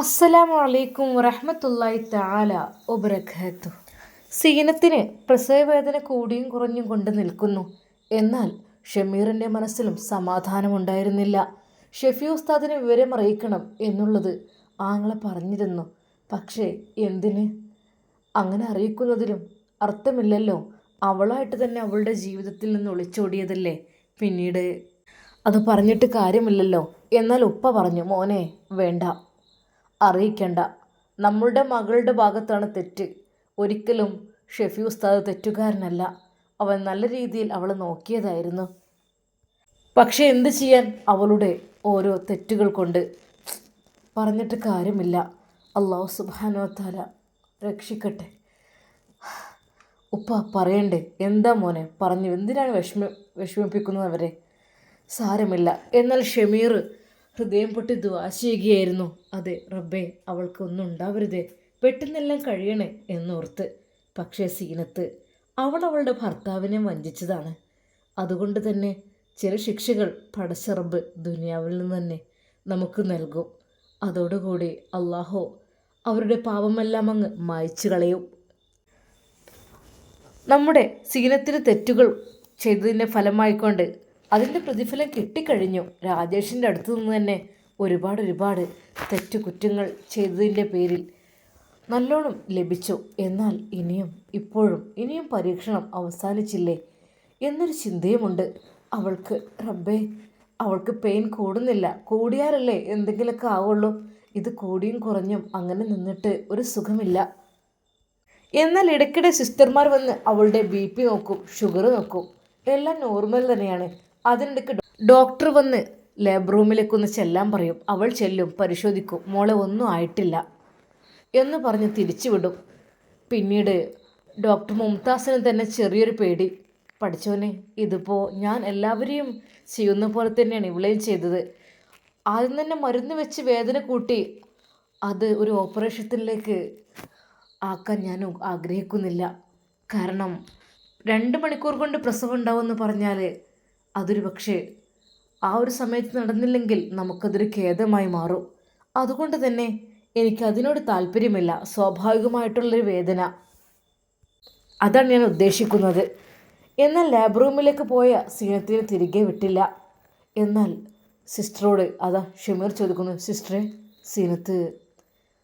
അസ്സലാമു അലൈക്കും വറഹ്മത്തുള്ളാഹി തആല വബറകാതുഹു. സീനത്തിന് പ്രസവവേദന കൂടിയും കുറഞ്ഞും കൊണ്ട് നിൽക്കുന്നു. എന്നാൽ ഷമീറിൻ്റെ മനസ്സിലും സമാധാനമുണ്ടായിരുന്നില്ല. ഷെഫി ഉസ്താദിനെ വിവരമറിയിക്കണം എന്നുള്ളത് ആങ്ങളെ പറഞ്ഞിരുന്നു. പക്ഷേ എന്തിന്? അങ്ങനെ അറിയിക്കുന്നതിലും അർത്ഥമില്ലല്ലോ. അവളായിട്ട് തന്നെ അവളുടെ ജീവിതത്തിൽ നിന്ന് ഒളിച്ചോടിയതല്ലേ. പിന്നീട് അത് പറഞ്ഞിട്ട് കാര്യമില്ലല്ലോ. എന്നാൽ ഉപ്പ പറഞ്ഞു, മോനെ വേണ്ട, അറിയിക്കണ്ട. നമ്മളുടെ മകളുടെ ഭാഗത്താണ് തെറ്റ്. ഒരിക്കലും ഷെഫി ഉസ്താദ് തെറ്റുകാരനല്ല. അവൻ നല്ല രീതിയിൽ അവളെ നോക്കിയതായിരുന്നു. പക്ഷെ എന്ത് ചെയ്യാൻ, അവളുടെ ഓരോ തെറ്റുകൾ കൊണ്ട് പറഞ്ഞിട്ട് കാര്യമില്ല. അല്ലാഹു സുബ്ഹാനഹു വ തആല രക്ഷിക്കട്ടെ. ഉപ്പ പറയണ്ടേ? എന്താ മോനെ പറഞ്ഞു? എന്തിനാണ് വിഷമിപ്പിക്കുന്നത് അവരെ? സാരമില്ല. എന്നാൽ ഷമീർ ഹൃദയം പൊട്ടി ദുആ ചെയ്യുകയായിരുന്നു. അതെ റബ്ബേ, അവൾക്കൊന്നും ഉണ്ടാവരുതേ, പെട്ടെന്നെല്ലാം കഴിയണേ എന്നോർത്ത്. പക്ഷേ സീനത്ത്, അവളുടെ ഭർത്താവിനെ വഞ്ചിച്ചതാണ്. അതുകൊണ്ട് തന്നെ ചില ശിക്ഷകൾ പടച്ച റബ്ബ് ദുനിയാവിൽ നിന്ന് തന്നെ നമുക്ക് നൽകും. അതോടുകൂടി അള്ളാഹു അവരുടെ പാപമെല്ലാം അങ്ങ് മായ്ച്ചു കളയും. നമ്മുടെ സീനത്തിന് തെറ്റുകൾ ചെയ്തതിൻ്റെ ഫലമായിക്കൊണ്ട് അതിൻ്റെ പ്രതിഫലം കിട്ടിക്കഴിഞ്ഞു. രാജേഷിൻ്റെ അടുത്തു നിന്ന് തന്നെ ഒരുപാട് തെറ്റുകുറ്റങ്ങൾ ചെയ്തതിൻ്റെ പേരിൽ നല്ലോണം ലഭിച്ചു. എന്നാൽ ഇനിയും പരീക്ഷണം അവസാനിച്ചില്ലേ എന്നൊരു ചിന്തയുമുണ്ട് അവൾക്ക്. റബ്ബേ, അവൾക്ക് പെയിൻ കൂടുന്നില്ല. കൂടിയാലല്ലേ എന്തെങ്കിലുമൊക്കെ ആവുള്ളൂ. ഇത് കൂടിയും കുറഞ്ഞും അങ്ങനെ നിന്നിട്ട് ഒരു സുഖമില്ല. എന്നാൽ ഇടയ്ക്കിടെ സിസ്റ്റർമാർ വന്ന് അവളുടെ BP നോക്കും, ഷുഗർ നോക്കും. എല്ലാം നോർമൽ തന്നെയാണ്. അതിനിടയ്ക്ക് ഡോക്ടർ വന്ന് ലാബ് റൂമിലേക്കൊന്ന് ചെല്ലാൻ പറയും. അവൾ ചെല്ലും, പരിശോധിക്കും. മോളെ ഒന്നും ആയിട്ടില്ല എന്ന് പറഞ്ഞ് തിരിച്ചു വിടും. പിന്നീട് ഡോക്ടർ മുംതാസിന് തന്നെ ചെറിയൊരു പേടി. പഠിച്ചോനെ, ഇതിപ്പോൾ ഞാൻ എല്ലാവരെയും ചെയ്യുന്ന പോലെ തന്നെയാണ് ഇവളെയും ചെയ്തത്. ആദ്യം തന്നെ മരുന്ന് വെച്ച് വേദന കൂട്ടി അത് ഒരു ഓപ്പറേഷനിലേക്ക് ആക്കാൻ ഞാൻ ആഗ്രഹിക്കുന്നില്ല. കാരണം 2 മണിക്കൂർ കൊണ്ട് പ്രസവം ഉണ്ടാവുമെന്ന് പറഞ്ഞാൽ അതൊരു പക്ഷേ ആ ഒരു സമയത്ത് നടന്നില്ലെങ്കിൽ നമുക്കതൊരു ഖേദമായി മാറും. അതുകൊണ്ട് തന്നെ എനിക്കതിനോട് താല്പര്യമില്ല. സ്വാഭാവികമായിട്ടുള്ളൊരു വേദന, അതാണ് ഞാൻ ഉദ്ദേശിക്കുന്നത്. എന്നാൽ ലാബ് റൂമിലേക്ക് പോയ സീനത്തിനെ തിരികെ വിട്ടില്ല. എന്നാൽ സിസ്റ്ററോട് അതാ ഷമീർ ചോദിക്കുന്നു, സിസ്റ്ററെ,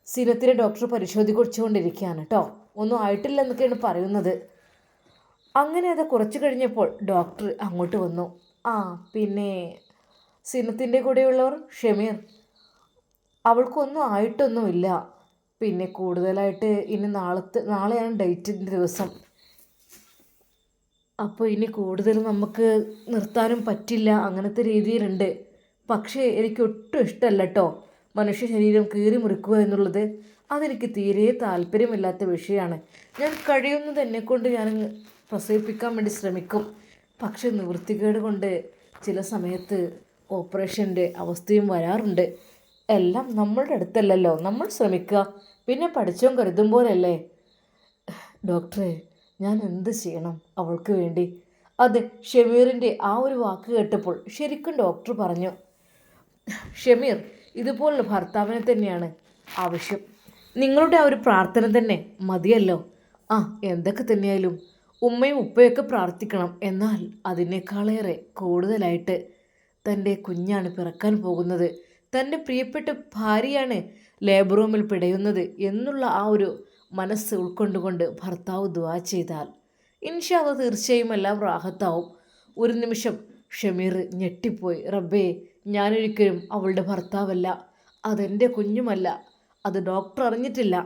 സീനത്തിനെ ഡോക്ടർ പരിശോധിച്ചുകൊണ്ടിരിക്കുകയാണ് കേട്ടോ, ഒന്നും ആയിട്ടില്ല എന്നൊക്കെയാണ് പറയുന്നത്. അങ്ങനെ അത് കുറച്ച് കഴിഞ്ഞപ്പോൾ ഡോക്ടർ അങ്ങോട്ട് വന്നു. പിന്നെ സീനത്തിൻ്റെ കൂടെയുള്ളവർ ഷമീർ, അവൾക്കൊന്നും ആയിട്ടൊന്നുമില്ല. പിന്നെ കൂടുതലായിട്ട് ഇനി നാളെയാണ് ഡേറ്റിൻ്റെ ദിവസം. അപ്പോൾ ഇനി കൂടുതൽ നമുക്ക് നിർത്താനും പറ്റില്ല, അങ്ങനത്തെ രീതിയിലുണ്ട്. പക്ഷേ എനിക്ക് ഒട്ടും ഇഷ്ടമല്ല കേട്ടോ മനുഷ്യ ശരീരം കീറി മുറിക്കുക എന്നുള്ളത്. അതെനിക്ക് തീരെ താല്പര്യമില്ലാത്ത വിഷയമാണ്. ഞാൻ കഴിയുന്നത് എന്നെക്കൊണ്ട് ഞാൻ പ്രസവിപ്പിക്കാൻ വേണ്ടി ശ്രമിക്കും. പക്ഷെ നിവൃത്തികേട് കൊണ്ട് ചില സമയത്ത് ഓപ്പറേഷൻ്റെ അവസ്ഥയും വരാറുണ്ട്. എല്ലാം നമ്മളുടെ അടുത്തല്ലല്ലോ, നമ്മൾ ശ്രമിക്കുക, പിന്നെ പഠിച്ചോൻ കരുതും പോലല്ലേ. ഡോക്ടറെ, ഞാൻ എന്ത് ചെയ്യണം അവൾക്ക് വേണ്ടി? അതെ, ഷമീറിൻ്റെ ആ ഒരു വാക്ക് കേട്ടപ്പോൾ ശരിക്കും ഡോക്ടർ പറഞ്ഞു, ഷമീർ, ഇതുപോലുള്ള ഭർത്താവിനെ തന്നെയാണ് ആവശ്യം. നിങ്ങളുടെ ആ ഒരു പ്രാർത്ഥന തന്നെ മതിയല്ലോ. എന്തൊക്കെ തന്നെയായാലും ഉമ്മയും ഉപ്പയൊക്കെ പ്രാർത്ഥിക്കണം. എന്നാൽ അതിനേക്കാളേറെ കൂടുതലായിട്ട് തൻ്റെ കുഞ്ഞാണ് പിറക്കാൻ പോകുന്നത്, തൻ്റെ പ്രിയപ്പെട്ട ഭാര്യയാണ് ലേബർ റൂമിൽ പിടയുന്നത് എന്നുള്ള ആ ഒരു മനസ്സ് ഉൾക്കൊണ്ടുകൊണ്ട് ഭർത്താവ് ദുആ ചെയ്താൽ ഇൻഷാ അല്ലാഹ് തീർച്ചയായും എല്ലാം റാഹത്താവും. ഒരു നിമിഷം ഷമീർ ഞെട്ടിപ്പോയി. റബ്ബേ, ഞാനൊരിക്കലും അവളുടെ ഭർത്താവല്ല, അതെൻ്റെ കുഞ്ഞുമല്ല. അത് ഡോക്ടർ അറിഞ്ഞിട്ടില്ല.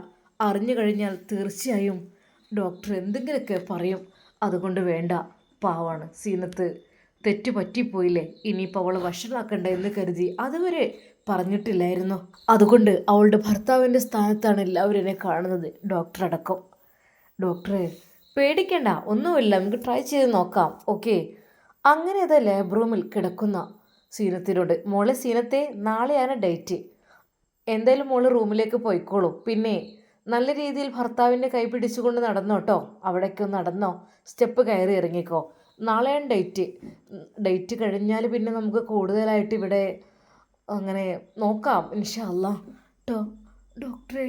അറിഞ്ഞു കഴിഞ്ഞാൽ തീർച്ചയായും ഡോക്ടർ എന്തെങ്കിലുമൊക്കെ പറയും. അതുകൊണ്ട് വേണ്ട, പാവാണ് സീനത്ത്, തെറ്റ് പറ്റിപ്പോയില്ലേ, ഇനിയിപ്പോൾ അവളെ വഷളാക്കണ്ട എന്ന് കരുതി അതുവരെ പറഞ്ഞിട്ടില്ലായിരുന്നു. അതുകൊണ്ട് അവളുടെ ഭർത്താവിൻ്റെ സ്ഥാനത്താണ് എല്ലാവരും എന്നെ കാണുന്നത്, ഡോക്ടർ അടക്കം. ഡോക്ടറെ, പേടിക്കണ്ട, ഒന്നുമില്ല, നമുക്ക് ട്രൈ ചെയ്ത് നോക്കാം, ഓക്കെ. അങ്ങനെ അത് ലാബ് റൂമിൽ കിടക്കുന്ന സീനത്തിനോട്, മോളെ സീനത്തെ, നാളെയാണ് ഡേറ്റ്, എന്തായാലും മോള് റൂമിലേക്ക് പോയിക്കോളൂ. പിന്നെ നല്ല രീതിയിൽ ഭർത്താവിൻ്റെ കൈ പിടിച്ചുകൊണ്ട് നടന്നോട്ടോ, അവിടേക്ക് നടന്നോ, സ്റ്റെപ്പ് കയറി ഇറങ്ങിക്കോ. നാളെയാണ് ഡേറ്റ് കഴിഞ്ഞാൽ പിന്നെ നമുക്ക് കൂടുതലായിട്ട് ഇവിടെ അങ്ങനെ നോക്കാം ഇൻഷാ അല്ലാ കേട്ടോ. ഡോക്ടറെ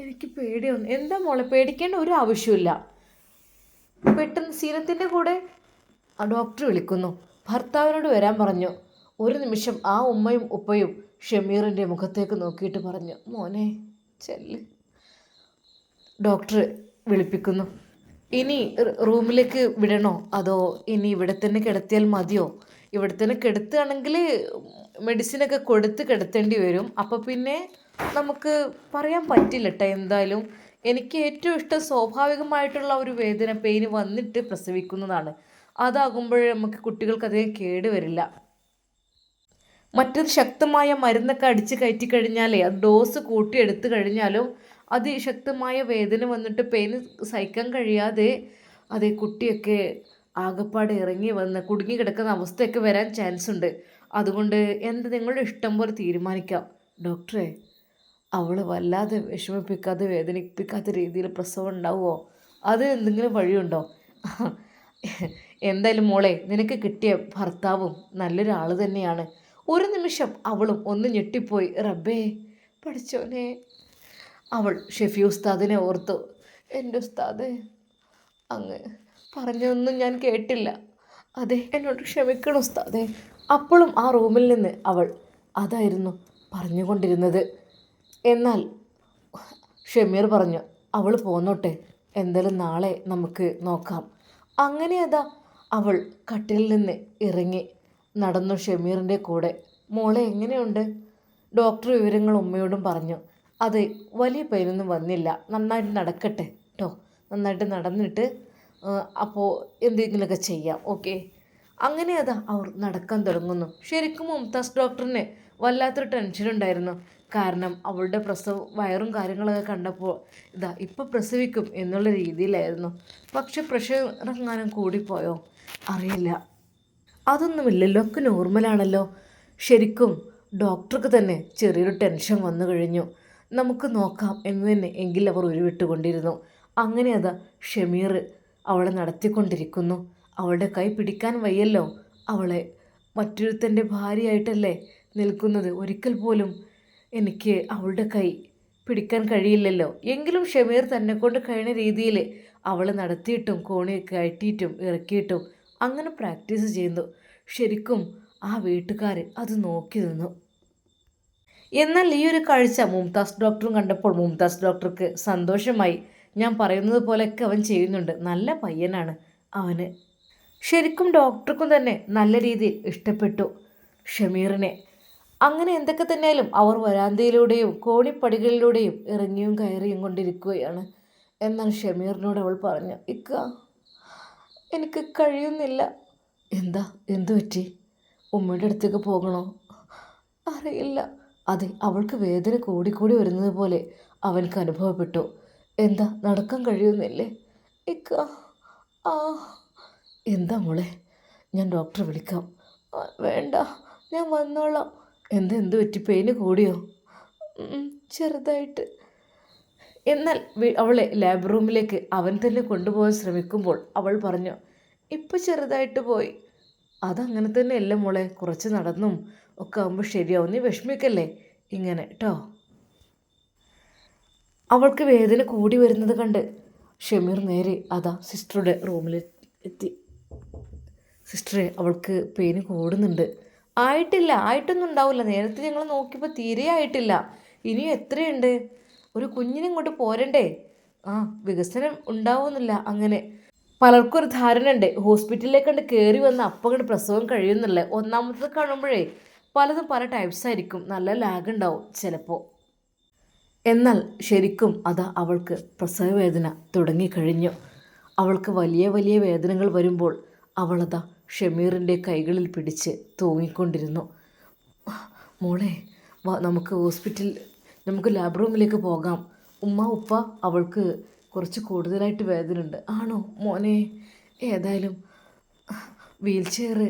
എനിക്ക് പേടിയൊന്നും. എന്താ മോളെ, പേടിക്കേണ്ട ഒരു ആവശ്യമില്ല. പെട്ടെന്ന് സീനത്തിൻ്റെ കൂടെ ആ ഡോക്ടർ വിളിക്കുന്നു. ഭർത്താവിനോട് വരാൻ പറഞ്ഞു. ഒരു നിമിഷം ആ ഉമ്മയും ഉപ്പയും ഷമീറിൻ്റെ മുഖത്തേക്ക് നോക്കിയിട്ട് പറഞ്ഞു, മോനെ ചെല്ല്. ഡോക്ടർ വിളിപ്പിക്കുന്നു. ഇനി റൂമിലേക്ക് വിടണോ അതോ ഇനി ഇവിടെ തന്നെ കിടത്തിയാൽ മതിയോ? ഇവിടെ തന്നെ കിടത്തുകയാണെങ്കിൽ മെഡിസിനൊക്കെ കൊടുത്ത് കിടത്തേണ്ടി വരും. അപ്പോൾ പിന്നെ നമുക്ക് പറയാൻ പറ്റില്ല കേട്ടോ. എന്തായാലും എനിക്ക് ഏറ്റവും ഇഷ്ടം സ്വാഭാവികമായിട്ടുള്ള ഒരു വേദന, പെയിന് വന്നിട്ട് പ്രസവിക്കുന്നതാണ്. അതാകുമ്പോൾ നമുക്ക് കുട്ടികൾക്ക് അധികം കേട് വരില്ല. മറ്റൊരു ശക്തമായ മരുന്നൊക്കെ അടിച്ച് കയറ്റി കഴിഞ്ഞാലേ അത് ഡോസ് കൂട്ടി എടുത്തു കഴിഞ്ഞാലും അതിശക്തമായ വേദന വന്നിട്ട് പെയിന് സഹിക്കാൻ കഴിയാതെ അതേ കുട്ടിയൊക്കെ ആകപ്പാടെ ഇറങ്ങി വന്ന് കുടുങ്ങി കിടക്കുന്ന അവസ്ഥയൊക്കെ വരാൻ ചാൻസ് ഉണ്ട്. അതുകൊണ്ട് നിങ്ങളുടെ ഇഷ്ടം പോലെ തീരുമാനിക്കാം. ഡോക്ടറെ, അവൾ വല്ലാതെ വിഷമിപ്പിക്കാതെ വേദനിപ്പിക്കാത്ത രീതിയിൽ പ്രസവം ഉണ്ടാവുമോ? അത് എന്തെങ്കിലും വഴിയുണ്ടോ? എന്തായാലും മോളെ, നിനക്ക് കിട്ടിയ ഭർത്താവും നല്ലൊരാൾ തന്നെയാണ്. ഒരു നിമിഷം അവളും ഒന്ന് ഞെട്ടിപ്പോയി. റബ്ബേ പഠിച്ചോനെ. അവൾ ഷെഫി ഉസ്താദിനെ ഓർത്തു. എൻ്റെ ഉസ്താദ്, അങ്ങ് പറഞ്ഞൊന്നും ഞാൻ കേട്ടില്ല. അതെ, എന്നോട് ക്ഷമിക്കണം ഉസ്താദേ. അപ്പോഴും ആ റൂമിൽ നിന്ന് അവൾ അതായിരുന്നു പറഞ്ഞുകൊണ്ടിരുന്നത്. എന്നാൽ ഷമീർ പറഞ്ഞു, അവൾ പോന്നോട്ടെ, എന്തായാലും നാളെ നമുക്ക് നോക്കാം. അങ്ങനെ അതാ അവൾ കട്ടിലിൽ നിന്ന് ഇറങ്ങി നടന്നു ഷമീറിൻ്റെ കൂടെ. മോളെ എങ്ങനെയുണ്ട്? ഡോക്ടർ വിവരങ്ങൾ ഉമ്മയോടും പറഞ്ഞു. അത് വലിയ പെയിനൊന്നും വന്നില്ല, നന്നായിട്ട് നടക്കട്ടെ കേട്ടോ, നന്നായിട്ട് നടന്നിട്ട് അപ്പോൾ എന്തെങ്കിലുമൊക്കെ ചെയ്യാം, ഓക്കെ. അങ്ങനെ അതാ അവർ നടക്കാൻ തുടങ്ങുന്നു. ശരിക്കും മുംതാസ് ഡോക്ടറിന് വല്ലാത്തൊരു ടെൻഷനുണ്ടായിരുന്നു. കാരണം അവളുടെ വയറും കാര്യങ്ങളൊക്കെ കണ്ടപ്പോൾ ഇപ്പോൾ പ്രസവിക്കും എന്നുള്ള രീതിയിലായിരുന്നു. പക്ഷെ പ്രഷറെങ്ങാനും കൂടിപ്പോയോ അറിയില്ല. അതൊന്നുമില്ലല്ലോ, ഒക്കെ നോർമലാണല്ലോ. ശരിക്കും ഡോക്ടർക്ക് തന്നെ ചെറിയൊരു ടെൻഷൻ വന്നു കഴിഞ്ഞു. നമുക്ക് നോക്കാം എന്ന് തന്നെ എങ്കിൽ അവർ ഉരുവിട്ടുകൊണ്ടിരുന്നു. അങ്ങനെ അതാ ഷമീർ അവളെ നടത്തിക്കൊണ്ടിരിക്കുന്നു. അവളുടെ കൈ പിടിക്കാൻ വയ്യല്ലോ. അവളെ മറ്റൊരുത്തൻ്റെ ഭാര്യയായിട്ടല്ലേ നിൽക്കുന്നത്. ഒരിക്കൽ പോലും എനിക്ക് അവളുടെ കൈ പിടിക്കാൻ കഴിയില്ലല്ലോ. എങ്കിലും ഷമീർ തന്നെ കൊണ്ട് കഴിയുന്ന രീതിയിൽ അവളെ നടത്തിയിട്ടും കോണിയൊക്കെ കയറ്റിയിട്ടും ഇറക്കിയിട്ടും അങ്ങനെ പ്രാക്ടീസ് ചെയ്യുന്നു. ശരിക്കും ആ വീട്ടുകാർ അത് നോക്കി നിന്നു. എന്നാൽ ഈ ഒരു കാഴ്ച മുംതാസ് ഡോക്ടറും കണ്ടപ്പോൾ മുംതാസ് ഡോക്ടർക്ക് സന്തോഷമായി. ഞാൻ പറയുന്നത് പോലെയൊക്കെ അവൻ ചെയ്യുന്നുണ്ട്, നല്ല പയ്യനാണ് അവന്. ശരിക്കും ഡോക്ടർക്കും തന്നെ നല്ല രീതിയിൽ ഇഷ്ടപ്പെട്ടു ഷമീറിനെ. അങ്ങനെ എന്തൊക്കെ തന്നെയാലും അവർ വരാന്തയിലൂടെയും കോണിപ്പടികളിലൂടെയും ഇറങ്ങിയും കയറിയും കൊണ്ടിരിക്കുകയാണ്. എന്നാൽ ഷമീറിനോട് അവൾ പറഞ്ഞു, ഇക്ക എനിക്ക് കഴിയുന്നില്ല. എന്തു പറ്റി? ഉമ്മയുടെ അടുത്തേക്ക് പോകണോ? അറിയില്ല. അതെ, അവൾക്ക് വേദന കൂടിക്കൂടി വരുന്നത് പോലെ അവൻക്ക് അനുഭവപ്പെട്ടു. നടക്കാൻ കഴിയുന്നില്ലേ ഇക്ക? ആ എന്താ മോളെ, ഞാൻ ഡോക്ടറെ വിളിക്കാം. വേണ്ട, ഞാൻ വന്നോളാം. എന്ത് പറ്റി? പെയിന് കൂടിയോ? ചെറുതായിട്ട്. എന്നാൽ അവളെ ലാബ് റൂമിലേക്ക് അവൻ തന്നെ കൊണ്ടുപോകാൻ ശ്രമിക്കുമ്പോൾ അവൾ പറഞ്ഞു, ഇപ്പം ചെറുതായിട്ട് പോയി. അതങ്ങനെ തന്നെയല്ല മോളെ, കുറച്ച് നടന്നും ഒക്കെ ആകുമ്പോൾ ശരിയാവും. നീ വിഷമിക്കല്ലേ ഇങ്ങനെ കേട്ടോ. അവൾക്ക് വേദന കൂടി വരുന്നത് കണ്ട് ഷമീർ നേരെ അതാ സിസ്റ്ററുടെ റൂമിൽ എത്തി. സിസ്റ്ററെ, അവൾക്ക് പെയിന് കൂടുന്നുണ്ട്. ആയിട്ടൊന്നും ഉണ്ടാവില്ല. നേരത്തെ ഞങ്ങൾ നോക്കിയപ്പോൾ തീരെ ആയിട്ടില്ല. ഇനിയും എത്രയുണ്ട്? ഒരു കുഞ്ഞിനും കൊണ്ട് പോരണ്ടേ? വികസനം ഉണ്ടാവുന്നില്ല. അങ്ങനെ പലർക്കും ഒരു ധാരണ ഉണ്ട്, ഹോസ്പിറ്റലിലേക്ക് കണ്ട് കയറി വന്ന് അപ്പം കണ്ട് പ്രസവം കഴിയുന്നില്ല. ഒന്നാമത്തെ കാണുമ്പോഴേ പലതും പല ടൈപ്സ് ആയിരിക്കും, നല്ല ലാഗ് ഉണ്ടാവും ചിലപ്പോൾ. എന്നാൽ ശരിക്കും അതാ അവൾക്ക് പ്രസവവേദന തുടങ്ങിക്കഴിഞ്ഞു. അവൾക്ക് വലിയ വലിയ വേദനകൾ വരുമ്പോൾ അവളതാ ഷമീറിൻ്റെ കൈകളിൽ പിടിച്ച് തൂങ്ങിക്കൊണ്ടിരുന്നു. മോളെ വാ, നമുക്ക് ലാബ് റൂമിലേക്ക് പോകാം. ഉമ്മ ഉപ്പ, അവൾക്ക് കുറച്ച് കൂടുതലായിട്ട് വേദനയുണ്ട്. ആണോ മോനെ? ഏതായാലും വീൽ ചെയർ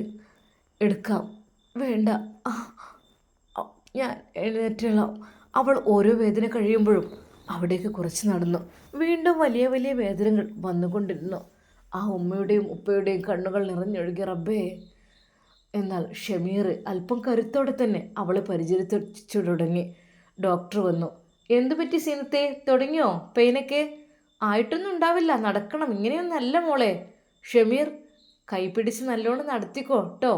എടുക്കാം. വേണ്ട, ഞാൻ എഴുന്നേറ്റോളാം. അവൾ ഓരോ വേദന കഴിയുമ്പോഴും അവിടേക്ക് കുറച്ച് നടന്നു. വീണ്ടും വലിയ വലിയ വേദനകൾ വന്നുകൊണ്ടിരുന്നു. ആ ഉമ്മയുടെയും ഉപ്പയുടെയും കണ്ണുകൾ നിറഞ്ഞൊഴുകി. റബ്ബേ. എന്നാൽ ഷമീർ അല്പം കരുത്തോടെ തന്നെ അവളെ പരിചരിച്ചു തുടങ്ങി. ഡോക്ടർ വന്നു. എന്തു പറ്റി സീനത്തെ, തുടങ്ങിയോ പെയിനൊക്കെ? ആയിട്ടൊന്നും ഉണ്ടാവില്ല, നടക്കണം, ഇങ്ങനെയൊന്നല്ല മോളെ. ഷമീർ കൈപിടിച്ച് നല്ലോണം നടത്തിക്കോ കേട്ടോ.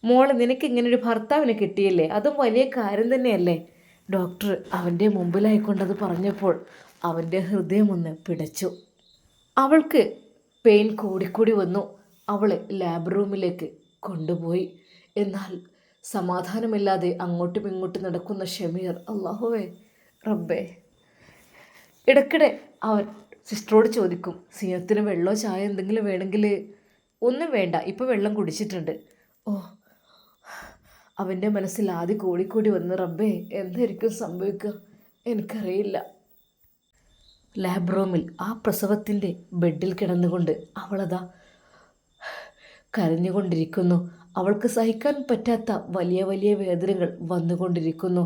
മോളെ, നിനക്ക് ഇങ്ങനൊരു ഭർത്താവിനെ കിട്ടിയില്ലേ, അതും വലിയ കാര്യം തന്നെയല്ലേ. ഡോക്ടർ അവൻ്റെ മുമ്പിലായിക്കൊണ്ടത് പറഞ്ഞപ്പോൾ അവൻ്റെ ഹൃദയമൊന്ന് പിടച്ചു. അവൾക്ക് പെയിൻ കൂടിക്കൂടി വന്നു. അവളെ ലാബ് റൂമിലേക്ക് കൊണ്ടുപോയി. എന്നാൽ സമാധാനമില്ലാതെ അങ്ങോട്ടും ഇങ്ങോട്ടും നടക്കുന്ന ഷമീർ, അല്ലാഹുവേ റബ്ബേ. ഇടയ്ക്കിടെ അവൻ സിസ്റ്ററോട് ചോദിക്കും, സീനത്തിന് വെള്ളമോ ചായ എന്തെങ്കിലും വേണമെങ്കിൽ. ഒന്നും വേണ്ട, ഇപ്പോൾ വെള്ളം കുടിച്ചിട്ടുണ്ട്. ഓ, അവൻ്റെ മനസ്സിൽ ആദ്യം കൂടിക്കൂടി വന്ന്, റബ്ബേ എന്തായിരിക്കും സംഭവിക്കുക, എനിക്കറിയില്ല. ലാബ് റൂമിൽ ആ പ്രസവത്തിൻ്റെ ബെഡിൽ കിടന്നുകൊണ്ട് അവളതാ കരഞ്ഞുകൊണ്ടിരിക്കുന്നു. അവൾക്ക് സഹിക്കാൻ പറ്റാത്ത വലിയ വലിയ വേദനകൾ വന്നുകൊണ്ടിരിക്കുന്നു.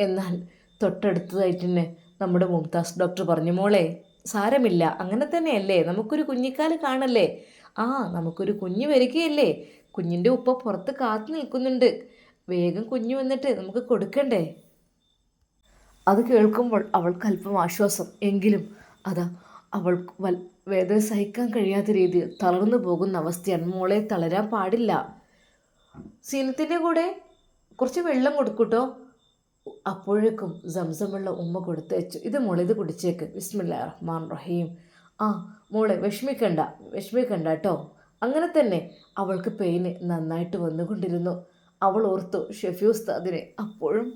എന്നാൽ തൊട്ടടുത്തതായിട്ട് തന്നെ നമ്മുടെ മുംതാസ് ഡോക്ടർ പറഞ്ഞു, മോളെ സാരമില്ല, അങ്ങനെ തന്നെയല്ലേ, നമുക്കൊരു കുഞ്ഞിക്കാല് കാണല്ലേ, നമുക്കൊരു കുഞ്ഞ് വരികയല്ലേ, കുഞ്ഞിൻ്റെ ഉപ്പ പുറത്ത് കാത്തു നിൽക്കുന്നുണ്ട്, വേഗം കുഞ്ഞ് വന്നിട്ട് നമുക്ക് കൊടുക്കണ്ടേ. അത് കേൾക്കുമ്പോൾ അവൾക്ക് അല്പം ആശ്വാസം. എങ്കിലും അവൾക്ക് വേദന സഹിക്കാൻ കഴിയാത്ത രീതിയിൽ തളർന്നു പോകുന്ന അവസ്ഥയാണ്. മോളെ തളരാൻ പാടില്ല. സീനത്തിൻ്റെ കൂടെ കുറച്ച് വെള്ളം കൊടുക്കൂട്ടോ. അപ്പോഴേക്കും സംസം വെള്ളം ഉമ്മ കൊടുത്തയച്ചു. ഇത് മോളെ, ഇത് കുടിച്ചേക്ക്, ബിസ്മില്ലാഹിർ റഹ്മാനിർ റഹീം. മോളെ വിഷമിക്കണ്ട കേട്ടോ. അങ്ങനെ തന്നെ അവൾക്ക് പെയിന് നന്നായിട്ട് വന്നുകൊണ്ടിരുന്നു. അവൾ ഓർത്തു ഷെഫി ഉസ്താദിനെ. അപ്പോഴും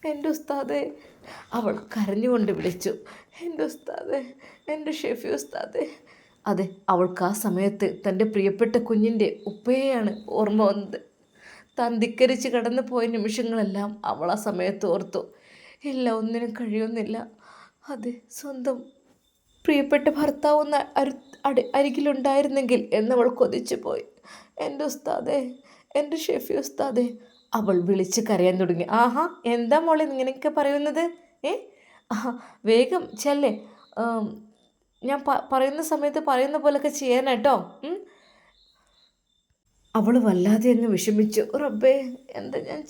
എൻ്റെ ഉസ്താദെ, അവൾ കരഞ്ഞുകൊണ്ട് വിളിച്ചു, എൻ്റെ ഉസ്താദെ, എൻ്റെ ഷെഫി ഉസ്താദെ. അതെ, അവൾക്ക് ആ സമയത്ത് തൻ്റെ പ്രിയപ്പെട്ട കുഞ്ഞിൻ്റെ ഉപ്പയെയാണ് ഓർമ്മ വന്നത്. താൻ ധിക്കരിച്ച് കടന്നു പോയ നിമിഷങ്ങളെല്ലാം അവൾ ആ സമയത്ത് ഓർത്തു. ഇല്ല, ഒന്നിനും കഴിയുന്നില്ല. അതെ, സ്വന്തം പ്രിയപ്പെട്ട ഭർത്താവ് ഒന്ന് അരികിലുണ്ടായിരുന്നെങ്കിൽ എന്നവൾ കൊതിച്ചു പോയി. എൻ്റെ ഉസ്താദെ, എൻ്റെ ഷെഫി ഉസ്താദെ. അവൾ വിളിച്ച് കരയാൻ തുടങ്ങി. എന്താ മോളെ ഇങ്ങനെയൊക്കെ പറയുന്നത്? വേഗം ചെല്ലേ, ഞാൻ പറയുന്ന സമയത്ത് പറയുന്ന പോലൊക്കെ ചെയ്യാനാട്ടോ. അവൾ വല്ലാതെ അങ്ങ് വിഷമിച്ചു. റബ്ബേ, എന്താ ഞാൻ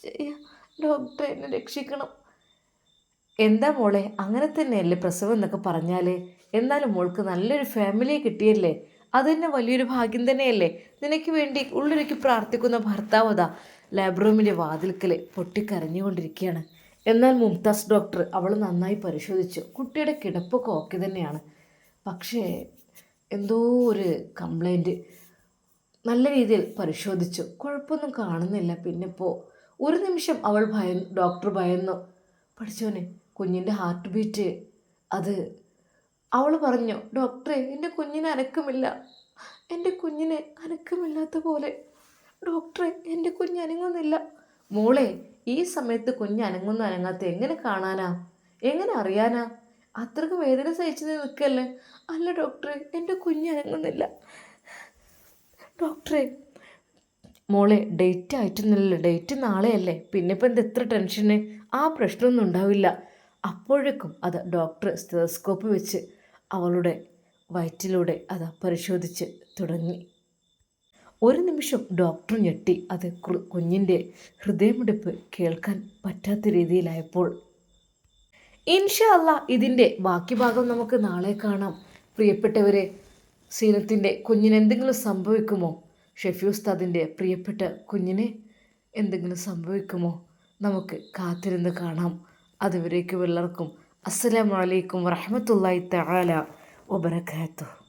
ചെയ്യാ? ഡോക്ടറെ, എന്നെ രക്ഷിക്കണം. എന്താ മോളെ, അങ്ങനെ തന്നെയല്ലേ പ്രസവം എന്നൊക്കെ പറഞ്ഞാൽ. എന്നാലും മോൾക്ക് നല്ലൊരു ഫാമിലിയെ കിട്ടിയല്ലേ, അത് തന്നെ വലിയൊരു ഭാഗ്യം തന്നെയല്ലേ. നിനക്ക് വേണ്ടി ഉള്ളിലേക്ക് പ്രാർത്ഥിക്കുന്ന ഭർത്താവ് ലാബ് റൂമിൻ്റെ വാതിൽക്കൽ പൊട്ടിക്കരഞ്ഞുകൊണ്ടിരിക്കുകയാണ്. എന്നാൽ മുംതാസ് ഡോക്ടർ അവൾ നന്നായി പരിശോധിച്ചു. കുട്ടിയുടെ കിടപ്പൊക്കെ ഓക്കെ തന്നെയാണ്, പക്ഷേ എന്തോ ഒരു കംപ്ലൈൻറ്റ്. നല്ല രീതിയിൽ പരിശോധിച്ചു, കുഴപ്പമൊന്നും കാണുന്നില്ല. പിന്നെ ഇപ്പോൾ ഒരു നിമിഷം അവൾ ഡോക്ടർ ഭയന്നു. പഠിച്ചോനെ, കുഞ്ഞിൻ്റെ ഹാർട്ട് ബീറ്റ് അത്. അവൾ പറഞ്ഞു, ഡോക്ടറെ എൻ്റെ കുഞ്ഞിന് അനക്കമില്ല, എൻ്റെ കുഞ്ഞിന് അനക്കമില്ലാത്ത പോലെ. ഡോക്ടറെ, എൻ്റെ കുഞ്ഞ് അനങ്ങുന്നില്ല. മോളെ, ഈ സമയത്ത് കുഞ്ഞ് അനങ്ങാത്ത എങ്ങനെ കാണാനാ, എങ്ങനെ അറിയാനാ? അത്രയ്ക്ക് വേദന സഹിച്ച് നിൽക്കല്ലേ. അല്ല ഡോക്ടറെ, എൻ്റെ കുഞ്ഞ് അനങ്ങുന്നില്ല. ഡോക്ടറെ, മോളെ ഡേറ്റ് ആയിട്ടൊന്നുമില്ല, ഡേറ്റ് നാളെയല്ലേ, പിന്നെ ഇപ്പം എന്താ എത്ര ടെൻഷന്? ആ പ്രശ്നമൊന്നും ഉണ്ടാവില്ല. അപ്പോഴേക്കും ഡോക്ടർ സ്റ്റെതസ്കോപ്പ് വെച്ച് അവളുടെ വയറ്റിലൂടെ പരിശോധിച്ച് തുടങ്ങി. ഒരു നിമിഷം ഡോക്ടർ ഞെട്ടി. കുഞ്ഞിൻ്റെ ഹൃദയമിടിപ്പ് കേൾക്കാൻ പറ്റാത്ത രീതിയിലായപ്പോൾ. ഇൻഷാ അല്ലാ ഇതിൻ്റെ ബാക്കി ഭാഗം നമുക്ക് നാളെ കാണാം. പ്രിയപ്പെട്ടവരെ, സീനത്തിൻ്റെ കുഞ്ഞിന് എന്തെങ്കിലും സംഭവിക്കുമോ? ഷെഫി ഉസ്താദിൻ്റെ പ്രിയപ്പെട്ട കുഞ്ഞിന് എന്തെങ്കിലും സംഭവിക്കുമോ? നമുക്ക് കാത്തിരുന്ന് കാണാം. അതുവരേക്കും എല്ലാവർക്കും അസ്സലാമു അലൈക്കും വറഹ്മത്തുള്ളാഹി തആല വബറകാതുഹു.